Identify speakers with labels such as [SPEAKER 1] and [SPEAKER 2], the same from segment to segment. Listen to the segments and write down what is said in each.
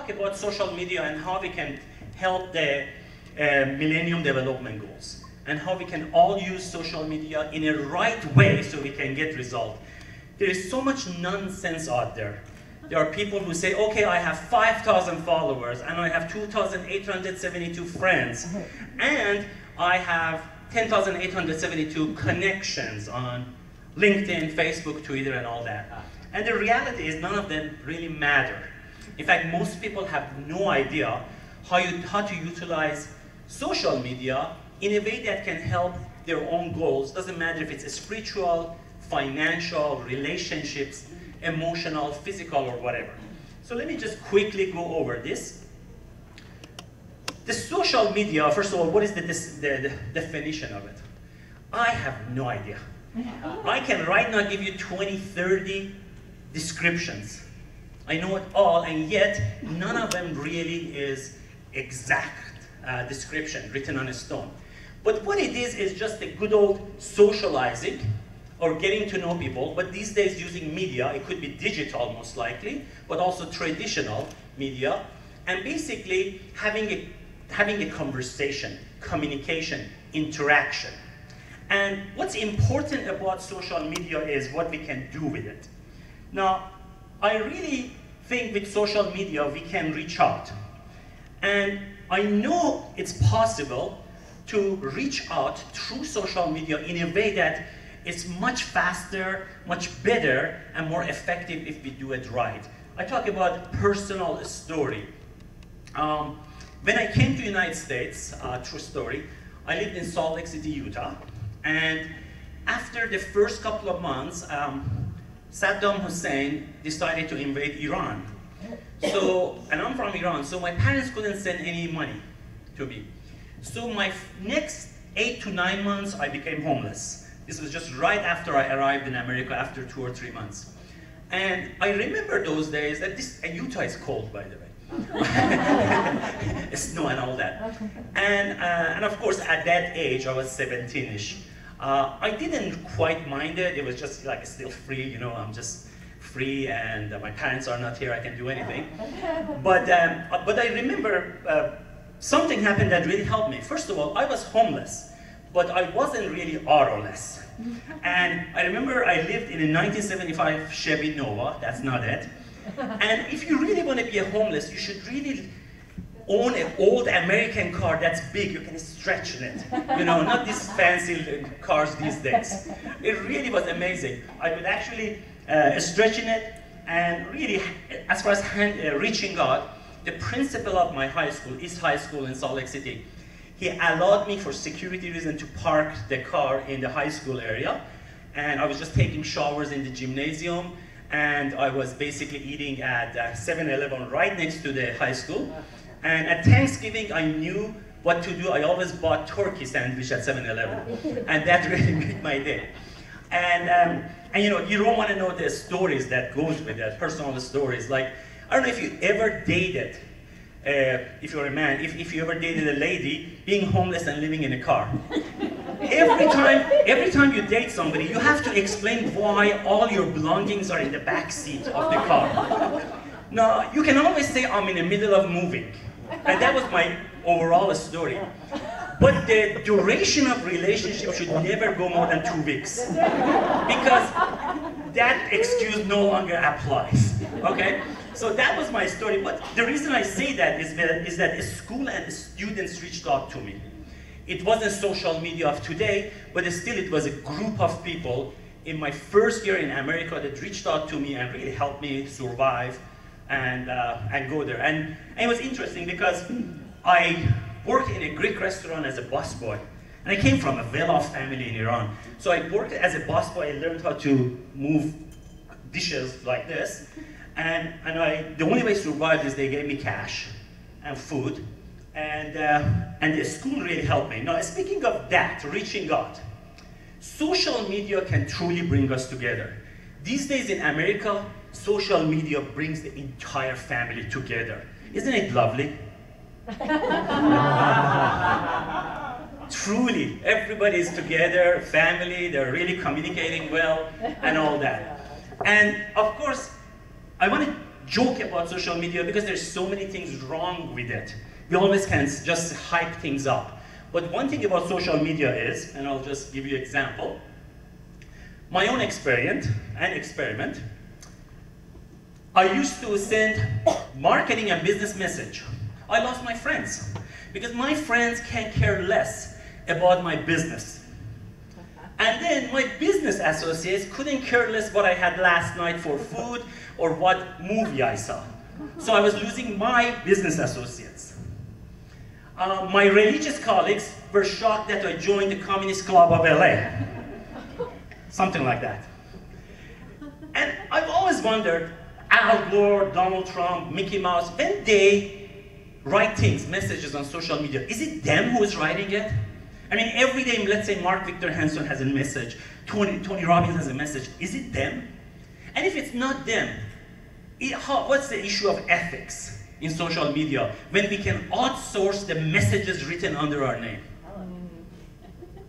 [SPEAKER 1] talk about social media and how we can help the Millennium Development Goals, and how we can all use social media in a right way so we can get results. There is so much nonsense out there. There are people who say, okay, I have 5,000 followers, and I have 2,872 friends, and I have 10,872 connections on LinkedIn, Facebook, Twitter, and all that. And the reality is none of them really matter. In fact, most people have no idea how to utilize social media in a way that can help their own goals. Doesn't matter if it's spiritual, financial, relationships, emotional, physical, or whatever. So let me just quickly go over this. The social media, first of all, what is the definition of it? I have no idea. I can right now give you 20, 30 descriptions. I know it all, and yet none of them really is exact description written on a stone. But what it is just a good old socializing or getting to know people, but these days using media. It could be digital most likely, but also traditional media, and basically having a conversation, communication, interaction. And what's important about social media is what we can do with it. Now, I really think with social media we can reach out. And I know it's possible to reach out through social media in a way that is much faster, much better, and more effective if we do it right. I talk about personal story. When I came to the United States, true story, I lived in Salt Lake City, Utah, and after the first couple of months, Saddam Hussein decided to invade Iran. So, and I'm from Iran, so my parents couldn't send any money to me. So my next 8 to 9 months, I became homeless. This was just right after I arrived in America, after 2 or 3 months. And I remember those days, that and Utah is cold, by the way. Snow and all that. And of course, at that age, I was 17-ish. I didn't quite mind it. It was just like still free, you know, I'm just free, and my parents are not here, I can do anything. But I remember something happened that really helped me. First of all, I was homeless, but I wasn't really autoless. And I remember I lived in a 1975 Chevy Nova, that's not it. And if you really want to be a homeless, you should really own an old American car that's big, you can stretch in it. You know, not these fancy cars these days. It really was amazing. I could actually stretch in it, and really, as far as reaching out, the principal of my high school, East High School in Salt Lake City, he allowed me for security reasons to park the car in the high school area. And I was just taking showers in the gymnasium, and I was basically eating at 7-Eleven right next to the high school. And at Thanksgiving, I knew what to do. I always bought turkey sandwich at 7-Eleven. And that really made my day. And you know, you don't want to know the stories that goes with that, personal stories. Like, I don't know if you ever dated, if you're a man, if you ever dated a lady, being homeless and living in a car. Every time you date somebody, you have to explain why all your belongings are in the back seat of the car. Now, you can always say, I'm in the middle of moving. And that was my overall story. But the duration of relationship should never go more than 2 weeks. Because that excuse no longer applies, okay? So that was my story. But the reason I say that is that a school and students reached out to me. It wasn't social media of today, but still it was a group of people in my first year in America that reached out to me and really helped me survive and go there. And it was interesting because I worked in a Greek restaurant as a busboy. And I came from a well-off family in Iran. So I worked as a busboy. I learned how to move dishes like this. And the only way I survived is they gave me cash and food. And the school really helped me. Now, speaking of that, reaching out, social media can truly bring us together. These days in America, social media brings the entire family together. Isn't it lovely? Truly, everybody is together, family, they're really communicating well, and all that. And of course, I want to joke about social media because there's so many things wrong with it. We always can just hype things up. But one thing about social media is, and I'll just give you an example, my own experiment, I used to send marketing and business message. I lost my friends because my friends can't care less about my business. And then my business associates couldn't care less what I had last night for food or what movie I saw. So I was losing my business associates. My religious colleagues were shocked that I joined the Communist Club of LA. Something like that. And I've always wondered, Al Gore, Donald Trump, Mickey Mouse, when they write things, messages on social media, is it them who is writing it? I mean, every day, let's say Mark Victor Hansen has a message, Tony Robbins has a message, is it them? And if it's not them, what's the issue of ethics in social media when we can outsource the messages written under our name?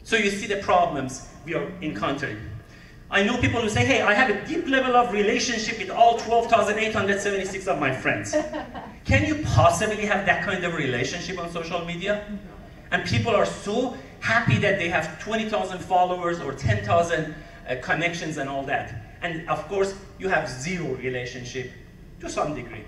[SPEAKER 1] So you see the problems we are encountering. I know people who say, hey, I have a deep level of relationship with all 12,876 of my friends. Can you possibly have that kind of relationship on social media? And people are so happy that they have 20,000 followers or 10,000 connections and all that. And of course, you have zero relationship to some degree.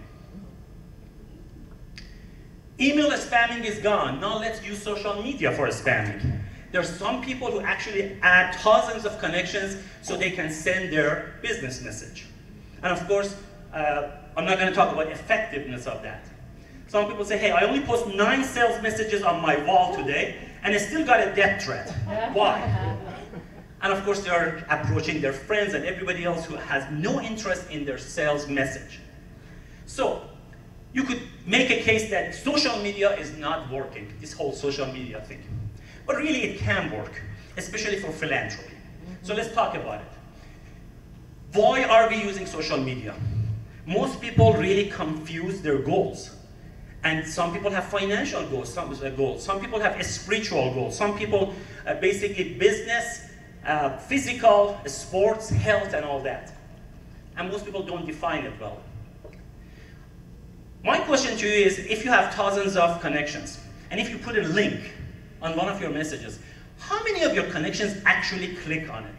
[SPEAKER 1] Email spamming is gone. Now let's use social media for spamming. There are some people who actually add thousands of connections so they can send their business message. And of course, I'm not going to talk about effectiveness of that. Some people say, hey, I only post 9 sales messages on my wall today, and I still got a death threat. Why? And of course, they are approaching their friends and everybody else who has no interest in their sales message. So, you could make a case that social media is not working, this whole social media thing. But really, it can work, especially for philanthropy. So let's talk about it. Why are we using social media? Most people really confuse their goals. And some people have financial goals, some people have spiritual goals, some people basically business, physical, sports, health, and all that. And most people don't define it well. My question to you is, if you have thousands of connections, and if you put a link on one of your messages, how many of your connections actually click on it?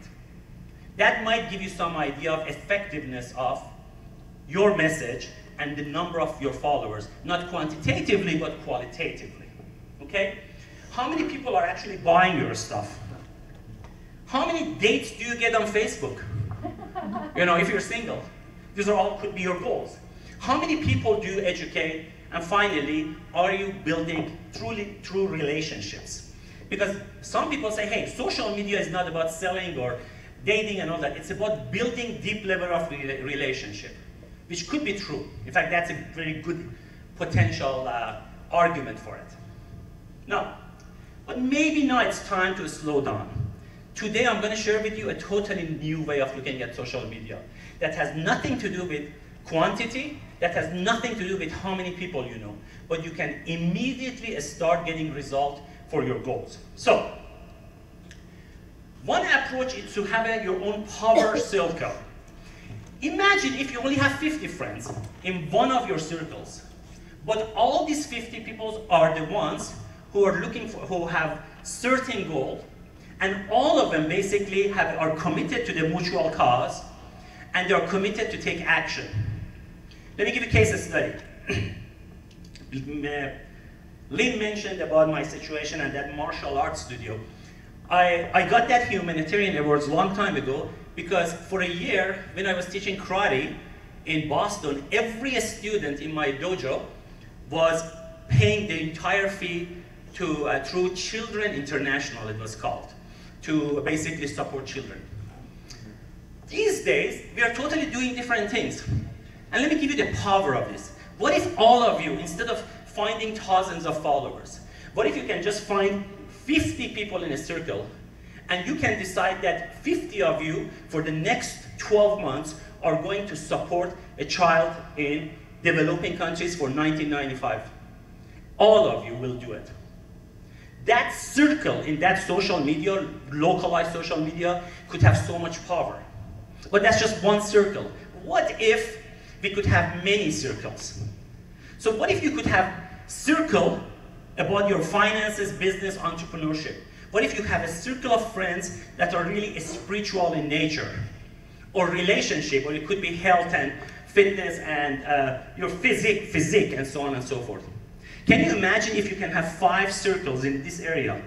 [SPEAKER 1] That might give you some idea of effectiveness of your message and the number of your followers, not quantitatively, but qualitatively, okay? How many people are actually buying your stuff? How many dates do you get on Facebook? You know, if you're single. These are all could be your goals. How many people do you educate? And finally, are you building true relationships? Because some people say, hey, social media is not about selling or dating and all that. It's about building deep level of relationship, which could be true. In fact, that's a very good potential argument for it. Now, but maybe now it's time to slow down. Today, I'm going to share with you a totally new way of looking at social media that has nothing to do with quantity, that has nothing to do with how many people you know, but you can immediately start getting results for your goals. So, one approach is to have your own power circle. Imagine if you only have 50 friends in one of your circles, but all these 50 people are the ones who are looking for, who have certain goals, and all of them basically are committed to the mutual cause, and they are committed to take action. Let me give you a case study. Lynn mentioned about my situation and that martial arts studio. I got that humanitarian awards a long time ago because for a year, when I was teaching karate in Boston, every student in my dojo was paying the entire fee to through Children International, it was called, to basically support children. These days, we are totally doing different things. And let me give you the power of this. What if all of you, instead of finding thousands of followers, what if you can just find 50 people in a circle, and you can decide that 50 of you, for the next 12 months, are going to support a child in developing countries for 1995. All of you will do it. That circle in that social media, localized social media, could have so much power. But that's just one circle. What if we could have many circles. So what if you could have circle about your finances, business, entrepreneurship? What if you have a circle of friends that are really spiritual in nature? Or relationship, or it could be health and fitness and your physique, and so on and so forth. Can you imagine if you can have 5 circles in this area?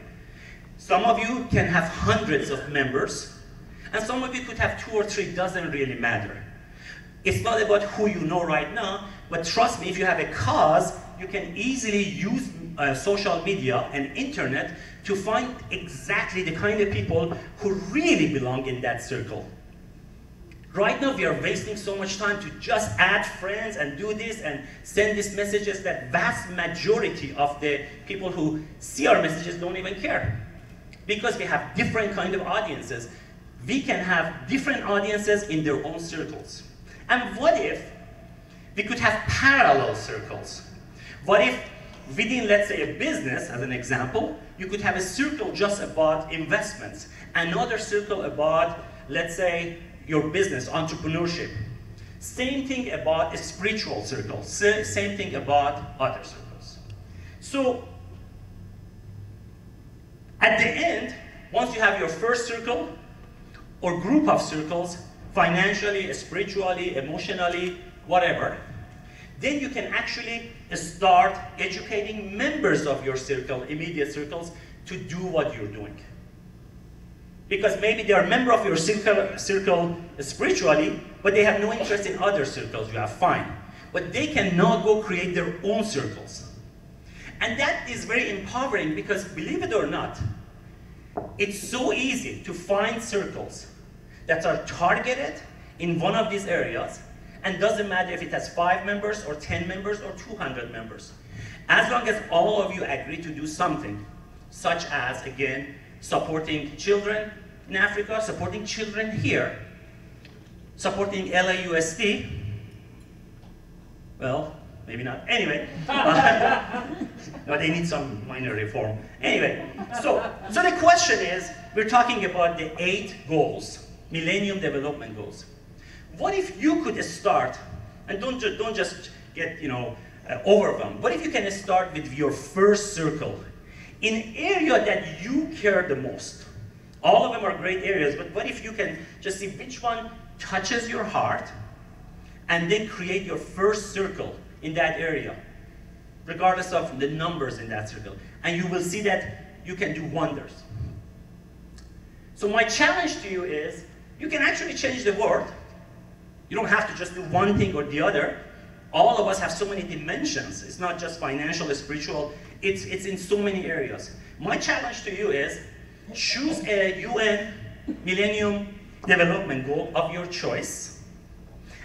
[SPEAKER 1] Some of you can have hundreds of members, and some of you could have 2 or 3, doesn't really matter. It's not about who you know right now, but trust me, if you have a cause, you can easily use social media and internet to find exactly the kind of people who really belong in that circle. Right now, we are wasting so much time to just add friends and do this and send these messages that vast majority of the people who see our messages don't even care. Because we have different kind of audiences. We can have different audiences in their own circles. And what if we could have parallel circles? What if within, let's say, a business, as an example, you could have a circle just about investments, another circle about, let's say, your business, entrepreneurship. Same thing about a spiritual circle. Same thing about other circles. So, at the end, once you have your first circle, or group of circles, financially, spiritually, emotionally, whatever, then you can actually start educating members of your circle, immediate circles, to do what you're doing. Because maybe they are a member of your circle spiritually, but they have no interest in other circles. You have fine. But they can now go create their own circles. And that is very empowering because, believe it or not, it's so easy to find circles that are targeted in one of these areas, and doesn't matter if it has 5 members or 10 members or 200 members. As long as all of you agree to do something, such as, again, supporting children in Africa, supporting children here, supporting LAUSD, well, maybe not. Anyway, no, they need some minor reform. Anyway, so the question is, we're talking about the 8 goals, Millennium Development Goals. What if you could start, and don't just get overwhelmed. What if you can start with your first circle in an area that you care the most? All of them are great areas, but what if you can just see which one touches your heart, and then create your first circle in that area, regardless of the numbers in that circle, and you will see that you can do wonders. So my challenge to you is, you can actually change the world. You don't have to just do one thing or the other. All of us have so many dimensions. It's not just financial or spiritual. It's in so many areas. My challenge to you is, choose a UN Millennium Development Goal of your choice,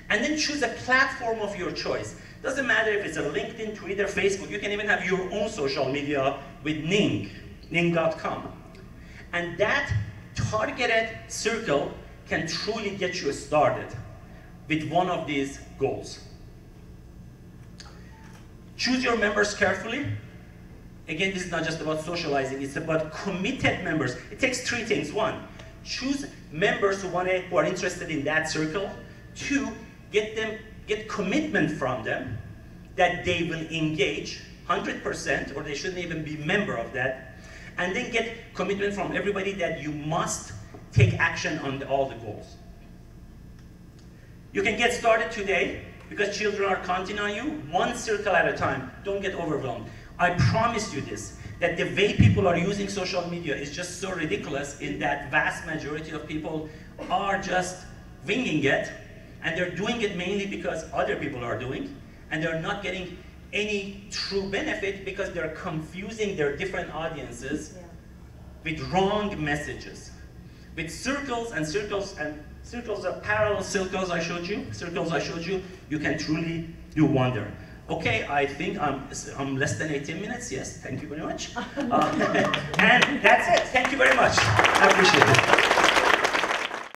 [SPEAKER 1] and then choose a platform of your choice. Doesn't matter if it's a LinkedIn, Twitter, Facebook. You can even have your own social media with ning.com. And that targeted circle can truly get you started with one of these goals. Choose your members carefully. Again, this is not just about socializing, it's about committed members. It takes 3 things. 1, choose members who are interested in that circle. 2, get commitment from them that they will engage 100%, or they shouldn't even be a member of that. And then get commitment from everybody that you must take action on all the goals. You can get started today because children are counting on you, 1 circle at a time. Don't get overwhelmed. I promise you this, that the way people are using social media is just so ridiculous in that vast majority of people are just winging it, and they're doing it mainly because other people are doing, and they're not getting any true benefit because they're confusing their different audiences with wrong messages. With circles and circles and circles of parallel circles I showed you, you can truly do wonder. Okay, I think I'm less than 18 minutes. Yes, thank you very much. And that's it. Thank you very much. I appreciate it.